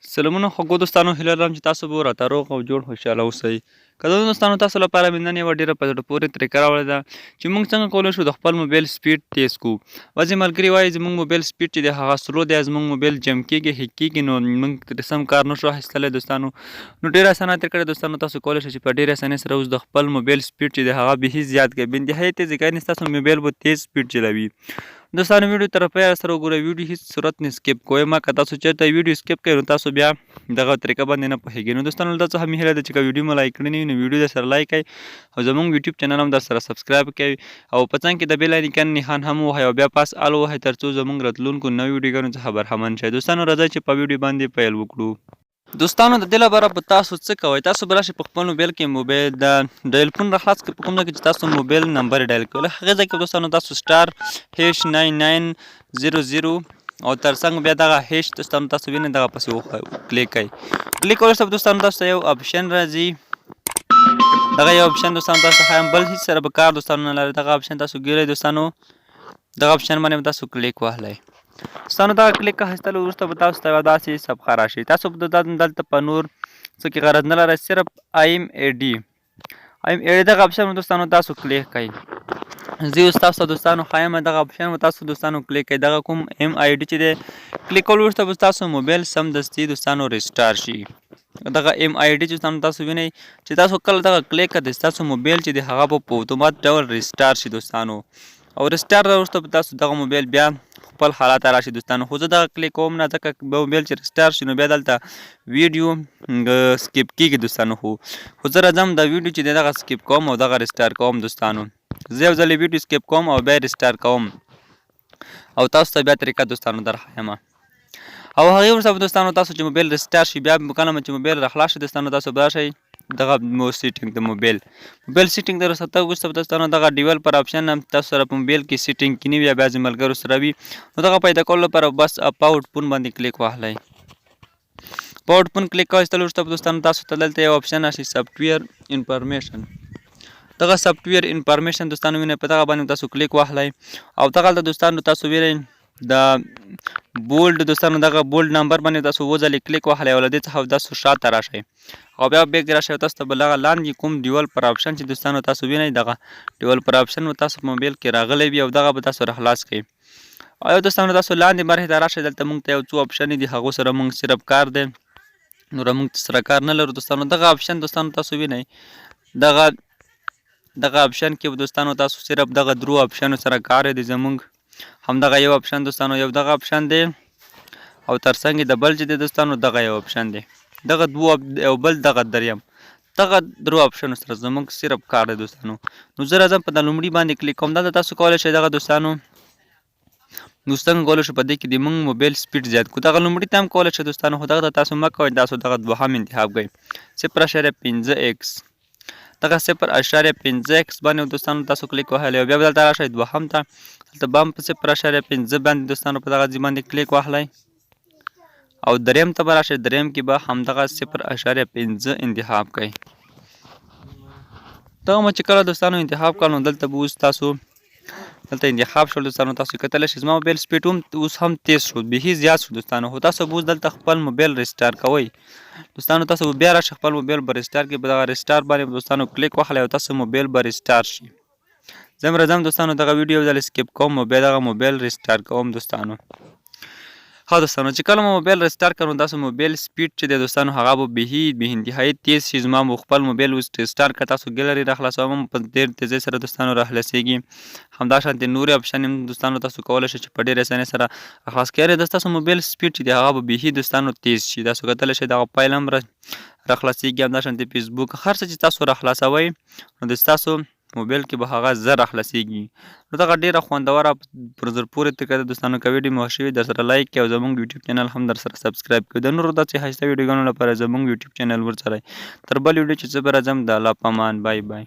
سلامونه خوږو دوستانو، هیله لرم چې تاسو به راته روغ او جوړ خوشحاله اوسئ. که د دوستانو تاسو لپاره مې نن یوه ډېره په زړه پورې طریقه راوړې ده چې موږ څنګه کولی شو د خپل موبایل سپیډ تیز کړو. بعضې ملګري وایي زموږ موبایل سپیډ چې دی هغه سلو دی، زموږ موبایل جم کېږي هیک کېږي، نو موږ ترې سم کار نشو اخیستلی دوستانو. نو ډېره اسانه طریقه ده دوستانو، تاسو کولی شئ چې په ډېرې اسانۍ سره اوس د خپل موبایل سپیډ چې دی هغه بیخي زیات کړئ، په انتهایي تیز یې کړئ، ستاسو موبایل به تیز سپیډ چلوي. دوستانو ویډیو تر پایه سره وګورئ، ویډیو هیڅ صورت نه سکیپ کوئ. که تاسو چېرته ویډیو سکیپ کوئ نو تاسو بیا دغه طریقه باندې نه پوهېږئ. نو دوستانو له تا څخه مې هیله ده چې که ویډیو مو لایک کړی نه وي نو ویډیو درسره لایک کړئ او زموږ یوټیوب چینل هم درسره سبسکرایب کړئ او په څنګ کې د بیل آیکن نښان هم ووهئ او بیا پاس آل ووهئ تر څو زموږ راتلونکو نویو ویډیوګانو څخه برخمن شئ. دوستانو راځئ چې په ویډیو باندې پیل وکړو. دوستانو د دې لپاره به تاسو څه کوئ، تاسو به راشئ په خپل موبایل کې موبایل د ډایل فون راخلاص کړئ، په کوم ځای کې چې تاسو موبایل نمبر ډایل کوئ، له هغې ځای کې دوستانو تاسو سټار هیش 9900 او تر څنګ بیا دغه هیش دوستانو تاسو وینئ دغه پسې کلیک کړئ. کلیک وروسته به دوستانو تاسو ته یو اپشن راځي، دغه یو اپشن دوستانو تاسو ته ښایم، بل هېڅ سره به کار دوستانو نه لري. دغه اپشن تاسو ګورئ دوستانو، دغه اپشن باندې به تاسو کلیک وهلی. دوستانو دغه کلیک اخیستلو وروسته به تاسو ته یوه داسې صفحه راشي. تاسو به دلته په نور څه کې غرض نه لرئ، صرف ایم ای ډي دغه اپشن دوستانو تاسو کلیک کړئ. زه اوس تاسو ته دوستانو ښایم، دغه اپشن به تاسو دوستانو کلیک کړئ. دغه کوم ایم ای ډي چې دی کلیک کولو وروسته به ستاسو موبایل سمدستي دوستانو ریسټار شي. دغه ایم ای ډي چې دوستانو تاسو وینئ چې تاسو کله دغه کلیک کړئ ستاسو موبایل چې دی هغه به په اتومات ډول ریسټار شي دوستانو، او ریسټار وروسته به تاسو دغه موبایل بیا خپل حالات ته راشي دوستانو. خو زه دغه کلیک کوم نه، ځکه موبایل چې ریسټار شي نو بیا دلته ویډیو سکیپ کېږي دوستانو. خو زه راځم د ویډیو چې دی دغه سکیپ کوم او دغه ریسټار کوم دوستانو. زه یو ځلې ویډیو سکیپ کوم او بیا ریسټار کوم او تاسو ته بیا طریقه دوستانو درښیم. او هغې وروسته به دوستانو تاسو چې موبایل ریسټار شي، بیا کله چې موبایل راخلاص شي دوستانو تاسو به راشئ دغه سیټینګ د موبایل سیټینګ ته رسېدو وروسته به دوستانو دغه ډیولپر اپشن هم تاسو سره په موبایل کې سیټینګ کې نه وي یا بعضې ملګرو سره وي، نو دغه پیدا کولو لپاره بس په آوټپون باندې کلیک وهلی. په آوټپون کلیک واخیستلو وروسته به دوستانو تاسو ته دلته یو اپشن راشي سافټویر انفارمیشن. دغه سافټویر انفارمیشن دوستانو وینئ، په دغه باندې تاسو کلیک وهلی او دغلته دوستانو تاسو وینئ د بولډ دوستانو دغه بولډ نمبر باندې تاسو اووه ځلې کلیک وهلی او له دې څخه تاسو شاته راشئ او بیا بیک راشئ او تاسو ته به دغه لاندې کوم ډیولپر اپشن چې دوستانو تاسو وینئ دغه ډیولپر اپشن به تاسو په موبایل کې راغلی وي او دغه به تاسو راخلاص کړئ. او دوستانو تاسو لاندې برخې ته راشئ، دلته موږ ته یو څو اپشنې دي هغو سره موږ صرف کار دی، نور موږ سره کار نه لرو دوستانو. دغه اپشن دوستانو تاسو وینئ، دغه اپشن کې به دوستانو تاسو صرف دغه درو اپشنو سره کار دی. زموږ همدغه یو اپشن دوستانو، یو دغه اپشن دی او تر څنګ د بل چې دی دوستانو دغه یو اپشن دی، دغه دوه او بل دغه دریم، دغه درو اپشنو سره زموږ صرف کار دی دوستانو. نو زه راځم په د لومړي باندې کلیک کوم. دلته تاسو کولی شئ دغه دوستانو څنګه کولی شو په دې کې د موږ موبایل سپیډ زیات کړو. دغه لومړي ته هم کولی شئ دوستانو، خو دغه ته تاسو مه کوئ، تاسو دغه دوهم انتخاب کړئ 0.5x. دغه 0.5x باندې دوستانو تاسو کلیک وهلی او بیا به دلته راشئ دوهم ته، دلته به هم په 0.5 باندې دوستانو په دغه ځای باندې کلیک واخلی او دریم ته به راشئ، دریم کې به همدغه 0.5 انتخاب کړئ. دغه مو چې کله دوستانو انتخاب کړل نو دلته به اوس تاسو دلته انتخاب شول دوستانو. تاسو کتلی شئ زما موبایل سپیډ هم اوس هم تیز شو، بیخي زیات شو دوستانو. خو تاسو به اوس دلته خپل موبایل ریسټار کوئ دوستانو. تاسو به بیا راشئ خپل موبایل به ریسټار کړئ، په دغه ریسټار باندې دوستانو کلیک واخلئ او تاسو موبایل به ریسټار شي. زه هم راځم دوستانو دغه ویډیو یو ځل سکیپ کوم او بیا دغه موبایل ریسټار کوم دوستانو. ها دوستانو چې کله مو موبایل ریسټار کړو نو تاسو موبایل سپیډ چې دی دوستانو هغه به بیخي بې انتهایي تیز شي. زما خپل موبایل اوس ریسټار کړه، تاسو ګیلري راخلاصوم هم په ډېر تیزۍ سره دوستانو راخلاصېږي. همداشانتې نورې اپشن هم دوستانو تاسو کولی شئ چې په ډېرې اسانۍ سره راخلاص کړئ. د ستاسو موبایل سپیډ چې دی هغه به بیخي دوستانو تیز شي. تاسو کتلی شئ دغه فایل هم راخلاصېږي، همداشانتې فیسبوک هر څه چې تاسو راخلاصوئ نو د ستاسو موبایل کې به هغه زر راخلاصېږي. نو دغه ډېره خوندوره پر زړه پورې طریقه ده دوستانو. که ویډیو مو خوښ شوي درسره لایک کړئ او زموږ یوټیوب چینل هم درسره سبسکرایب کړئ. د نورو داسې ښایسته ویډیوګانو لپاره زموږ یوټیوب چینل ورسره. تر بل ویډیو چې زه به راځم د الله په امان. بای بای.